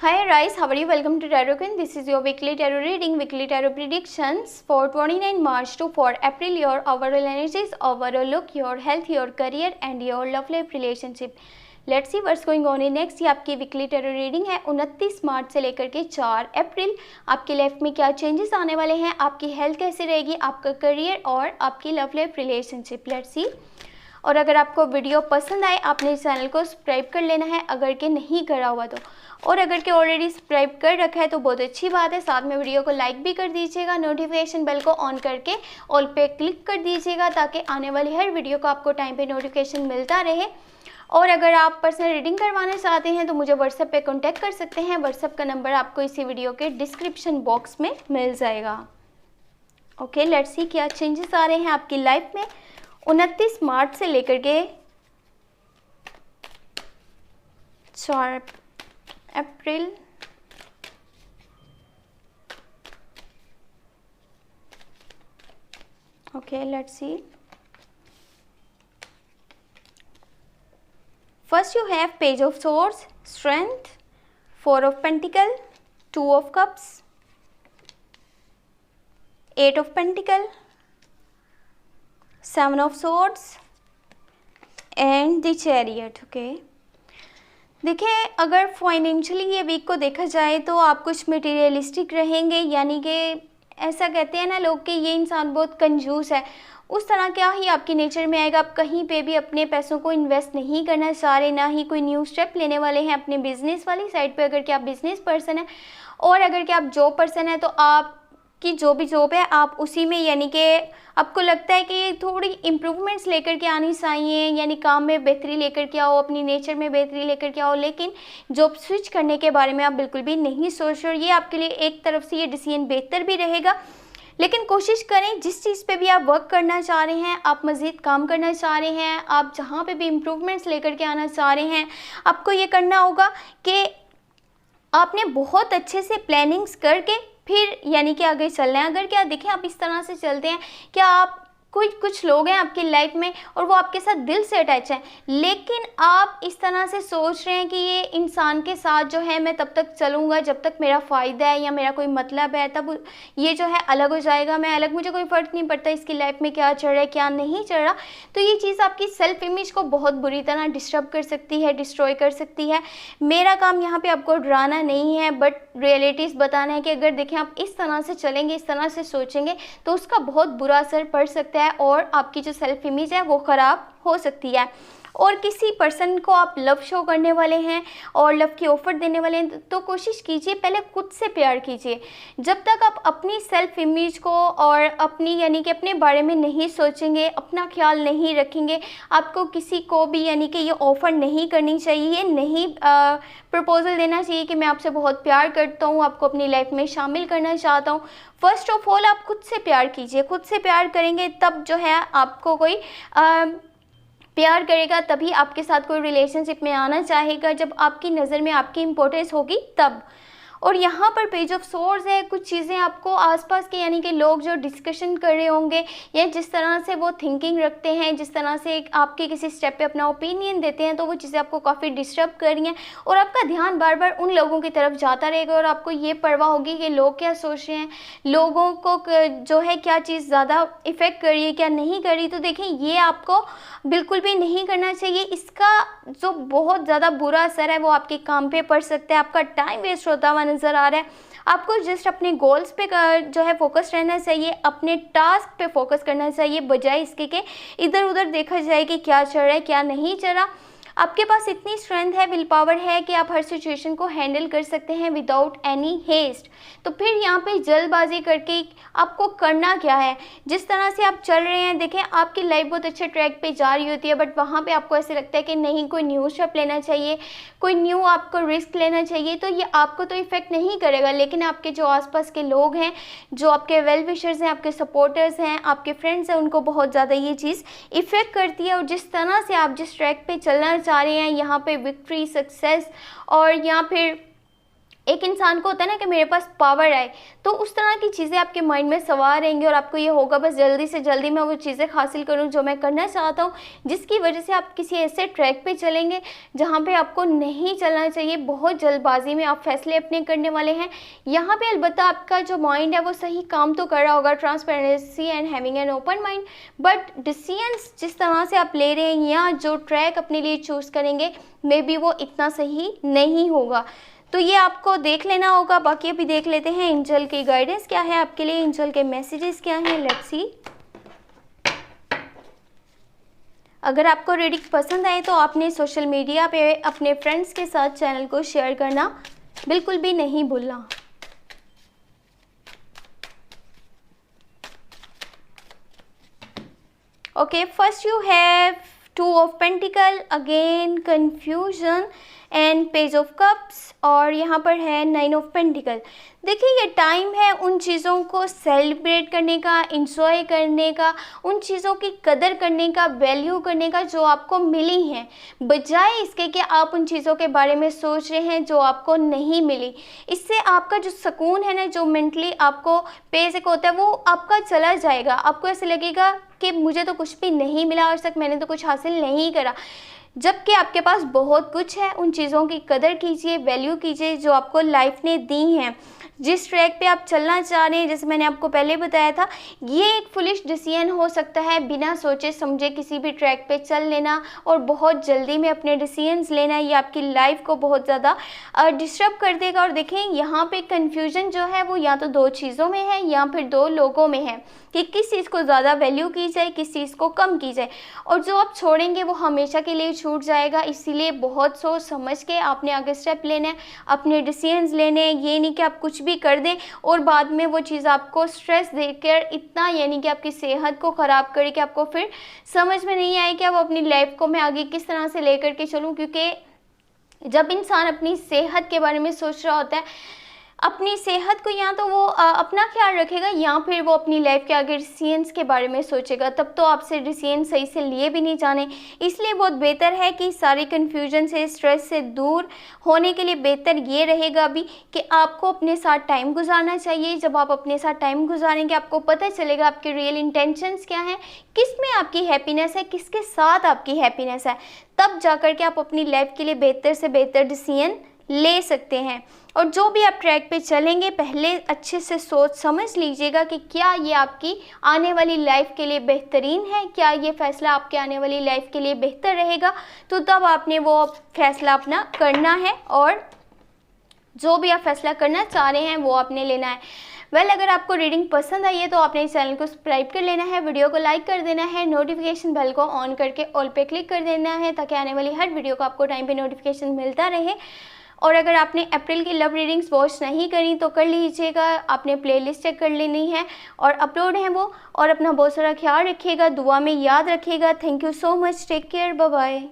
Hi guys, how are you? Welcome to Tarot Queen. This is your weekly tarot reading, weekly tarot predictions for 29 March to 4 April. Your overall energies, overall look, your health, your career and your love life relationship. Let's see what's going on in next. ये आपकी weekly tarot reading है 29 मार्च से लेकर के 4 अप्रैल। आपकी life में क्या changes आने वाले हैं, आपकी हेल्थ कैसी रहेगी, आपका करियर और आपकी love life relationship. Let's see. और अगर आपको वीडियो पसंद आए आपने इस चैनल को सब्सक्राइब कर लेना है अगर के नहीं करा हुआ तो, और अगर के ऑलरेडी सब्सक्राइब कर रखा है तो बहुत अच्छी बात है। साथ में वीडियो को लाइक भी कर दीजिएगा, नोटिफिकेशन बेल को ऑन करके ऑल पे क्लिक कर दीजिएगा ताकि आने वाली हर वीडियो का आपको टाइम पे नोटिफिकेशन मिलता रहे। और अगर आप पर्सनल रीडिंग करवाना चाहते हैं तो मुझे व्हाट्सएप पे कांटेक्ट कर सकते हैं। व्हाट्सएप का नंबर आपको इसी वीडियो के डिस्क्रिप्शन बॉक्स में मिल जाएगा। ओके, लेट्स सी क्या चेंजेस आ रहे हैं आपकी लाइफ में 29 मार्च से लेकर के 4 अप्रैल। Okay, let's see. First you have Page of Swords, Strength, 4 of Pentacle, 2 of Cups, 8 of Pentacle, 7 of Swords and the Chariot. Okay. देखिए, अगर फाइनेंशियली ये वीक को देखा जाए तो आप कुछ मटेरियलिस्टिक रहेंगे, यानी कि ऐसा कहते हैं ना लोग कि ये इंसान बहुत कंजूस है, उस तरह क्या ही आपकी नेचर में आएगा। आप कहीं पे भी अपने पैसों को इन्वेस्ट नहीं करना चाह रहे, ना ही कोई न्यू स्टेप लेने वाले हैं अपने बिजनेस वाली साइड पे। अगर कि आप बिजनेस पर्सन है और अगर कि आप जॉब पर्सन है तो आपकी जो भी जॉब है आप उसी में, यानी कि आपको लगता है कि थोड़ी इम्प्रूवमेंट्स लेकर के आनी चाहिए, यानी काम में बेहतरी लेकर के आओ, अपनी नेचर में बेहतरी लेकर के आओ। लेकिन जॉब स्विच करने के बारे में आप बिल्कुल भी नहीं सोच रहे हो। ये आपके लिए एक तरफ से ये डिसीजन बेहतर भी रहेगा, लेकिन कोशिश करें जिस चीज़ पे भी आप वर्क करना चाह रहे हैं, आप मज़ीद काम करना चाह रहे हैं, आप जहाँ पे भी इम्प्रूवमेंट्स लेकर के आना चाह रहे हैं, आपको ये करना होगा कि आपने बहुत अच्छे से प्लानिंग्स करके फिर यानी कि आगे चलना है। अगर क्या देखें आप इस तरह से चलते हैं, क्या आप कुछ लोग हैं आपकी लाइफ में और वो आपके साथ दिल से अटैच हैं, लेकिन आप इस तरह से सोच रहे हैं कि ये इंसान के साथ जो है मैं तब तक चलूँगा जब तक मेरा फ़ायदा है या मेरा कोई मतलब है, तब ये जो है अलग हो जाएगा, मैं अलग, मुझे कोई फ़र्क नहीं पड़ता इसकी लाइफ में क्या चल रहा है क्या नहीं चल रहा। तो ये चीज़ आपकी सेल्फ इमेज को बहुत बुरी तरह डिस्टर्ब कर सकती है, डिस्ट्रॉय कर सकती है। मेरा काम यहाँ पर आपको डराना नहीं है, बट रियलिटीज़ बताना है कि अगर देखें आप इस तरह से चलेंगे, इस तरह से सोचेंगे तो उसका बहुत बुरा असर पड़ सकता है और आपकी जो सेल्फ इमेज है वो ख़राब हो सकती है। और किसी पर्सन को आप लव शो करने वाले हैं और लव की ऑफ़र देने वाले हैं तो कोशिश कीजिए पहले खुद से प्यार कीजिए। जब तक आप अपनी सेल्फ इमेज को और अपनी यानी कि अपने बारे में नहीं सोचेंगे, अपना ख्याल नहीं रखेंगे, आपको किसी को भी यानी कि ये ऑफ़र नहीं करनी चाहिए, नहीं प्रपोज़ल देना चाहिए कि मैं आपसे बहुत प्यार करता हूँ, आपको अपनी लाइफ में शामिल करना चाहता हूँ। फर्स्ट ऑफ ऑल आप खुद से प्यार कीजिए। खुद से प्यार करेंगे तब जो है आपको कोई प्यार करेगा, तभी आपके साथ कोई रिलेशनशिप में आना चाहेगा, जब आपकी नज़र में आपकी इम्पोर्टेंस होगी तब। और यहाँ पर पेज ऑफ सोर्स है, कुछ चीज़ें आपको आसपास के यानी कि लोग जो डिस्कशन कर रहे होंगे या जिस तरह से वो थिंकिंग रखते हैं, जिस तरह से आपके किसी स्टेप पे अपना ओपिनियन देते हैं, तो वो चीज़ें आपको काफ़ी डिस्टर्ब कर रही हैं और आपका ध्यान बार बार उन लोगों की तरफ जाता रहेगा और आपको ये परवाह होगी कि लोग क्या सोच रहे हैं, लोगों को जो है क्या चीज़ ज़्यादा इफ़ेक्ट कर रही है क्या नहीं कर रही। तो देखें ये आपको बिल्कुल भी नहीं करना चाहिए। इसका जो बहुत ज़्यादा बुरा असर है वो आपके काम पे पड़ सकता है, आपका टाइम वेस्ट होता हुआ नज़र आ रहा है। आपको जस्ट अपने गोल्स पे जो है फोकस रहना चाहिए, अपने टास्क पे फोकस करना चाहिए, बजाय इसके कि इधर उधर देखा जाए कि क्या चल रहा है क्या नहीं चल रहा। आपके पास इतनी स्ट्रेंथ है, विल पावर है कि आप हर सिचुएशन को हैंडल कर सकते हैं विदाउट एनी हेस्ट। तो फिर यहाँ पे जल्दबाजी करके आपको करना क्या है, जिस तरह से आप चल रहे हैं देखें आपकी लाइफ बहुत अच्छे ट्रैक पे जा रही होती है, बट वहाँ पे आपको ऐसे लगता है कि नहीं कोई न्यू स्टेप लेना चाहिए, कोई न्यू आपको रिस्क लेना चाहिए। तो ये आपको तो इफ़ेक्ट नहीं करेगा, लेकिन आपके जो आसपास के लोग हैं, जो आपके वेल विशर्स हैं, आपके सपोर्टर्स हैं, आपके फ्रेंड्स हैं, उनको बहुत ज़्यादा ये चीज़ इफ़ेक्ट करती है। और जिस तरह से आप जिस ट्रैक पे चलना चाह रहे हैं, यहाँ पे विक्ट्री, सक्सेस और या फिर एक इंसान को होता है ना कि मेरे पास पावर आए, तो उस तरह की चीज़ें आपके माइंड में सवार रहेंगी और आपको ये होगा बस जल्दी से जल्दी मैं वो चीज़ें हासिल करूं जो मैं करना चाहता हूं, जिसकी वजह से आप किसी ऐसे ट्रैक पे चलेंगे जहां पे आपको नहीं चलना चाहिए। बहुत जल्दबाजी में आप फैसले अपने करने वाले हैं। यहाँ पे अलबत्ता आपका जो माइंड है वो सही काम तो कर रहा होगा, transparency and having an open mind, but decisions जिस तरह से आप ले रहे हैं या जो ट्रैक अपने लिए चूज़ करेंगे मे बी वो इतना सही नहीं होगा। तो ये आपको देख लेना होगा। बाकी अभी देख लेते हैं एंजल की गाइडेंस क्या है आपके लिए, एंजल के मैसेजेस क्या हैं, लेट्स सी। अगर आपको रीडिंग पसंद आए तो आपने सोशल मीडिया पे अपने फ्रेंड्स के साथ चैनल को शेयर करना बिल्कुल भी नहीं भूलना। Okay, first you have 2 of pentacle, again confusion and page of cups, और यहाँ पर है 9 ऑफ पेंटिकल। देखिए ये टाइम है उन चीज़ों को सेलिब्रेट करने का, इंजॉय करने का, उन चीज़ों की कदर करने का, वैल्यू करने का जो आपको मिली हैं, बजाय इसके कि आप उन चीज़ों के बारे में सोच रहे हैं जो आपको नहीं मिली। इससे आपका जो सुकून है ना, जो मेंटली आपको पेज एक होता है वो आपका चला जाएगा। आपको ऐसे लगेगा कि मुझे तो कुछ भी नहीं मिला आज तक, मैंने तो कुछ हासिल नहीं करा, जबकि आपके पास बहुत कुछ है। उन चीज़ों की कदर कीजिए, वैल्यू कीजिए जो आपको लाइफ ने दी हैं। जिस ट्रैक पे आप चलना चाह रहे हैं, जैसे मैंने आपको पहले बताया था, ये एक फुलिश डिसीजन हो सकता है, बिना सोचे समझे किसी भी ट्रैक पे चल लेना और बहुत जल्दी में अपने डिसीजंस लेना, ये आपकी लाइफ को बहुत ज़्यादा डिस्टर्ब कर देगा। और देखें यहाँ पे कन्फ्यूजन जो है वो या तो 2 चीज़ों में है या फिर 2 लोगों में है कि किस चीज़ को ज़्यादा वैल्यू की जाए, किस चीज़ को कम की जाए, और जो आप छोड़ेंगे वो हमेशा के लिए छूट जाएगा। इसीलिए बहुत सोच समझ के आपने आगे स्टेप लेना है, अपने डिसीजंस लेने हैं। ये नहीं कि आप कुछ भी कर दें और बाद में वो चीज़ आपको स्ट्रेस देकर इतना, यानी कि आपकी सेहत को ख़राब करे कि आपको फिर समझ में नहीं आए कि अब अपनी लाइफ को मैं आगे किस तरह से लेकर के चलूँ। क्योंकि जब इंसान अपनी सेहत के बारे में सोच रहा होता है, अपनी सेहत को या तो वो अपना ख्याल रखेगा या फिर वो अपनी लाइफ के आगे डिसीजंस के बारे में सोचेगा, तब तो आपसे डिसीजन सही से लिए भी नहीं जाने। इसलिए बहुत बेहतर है कि सारी कन्फ्यूजन से, स्ट्रेस से दूर होने के लिए बेहतर ये रहेगा अभी कि आपको अपने साथ टाइम गुजारना चाहिए। जब आप अपने साथ टाइम गुजारेंगे आपको पता चलेगा आपके रियल इंटेंशंस क्या हैं, किस में आपकी हैप्पीनेस है, किसके साथ आपकी हैप्पीनेस है। तब जाकर के आप अपनी लाइफ के लिए बेहतर से बेहतर डिसीजन ले सकते हैं। और जो भी आप ट्रैक पे चलेंगे पहले अच्छे से सोच समझ लीजिएगा कि क्या ये आपकी आने वाली लाइफ के लिए बेहतरीन है, क्या ये फ़ैसला आपके आने वाली लाइफ के लिए बेहतर रहेगा। तो तब आपने वो फ़ैसला अपना करना है और जो भी आप फैसला करना चाह रहे हैं वो आपने लेना है। अगर आपको रीडिंग पसंद आई है तो आपने इस चैनल को सब्सक्राइब कर लेना है, वीडियो को लाइक कर देना है, नोटिफिकेशन बेल को ऑन करके ऑल पे क्लिक कर देना है ताकि आने वाली हर वीडियो को आपको टाइम पे नोटिफिकेशन मिलता रहे। और अगर आपने अप्रैल की लव रीडिंग्स वॉच नहीं करी तो कर लीजिएगा, आपने प्लेलिस्ट चेक कर लेनी है और अपलोड है वो। और अपना बहुत सारा ख्याल रखिएगा, दुआ में याद रखिएगा। Thank you so much, take care, bye bye.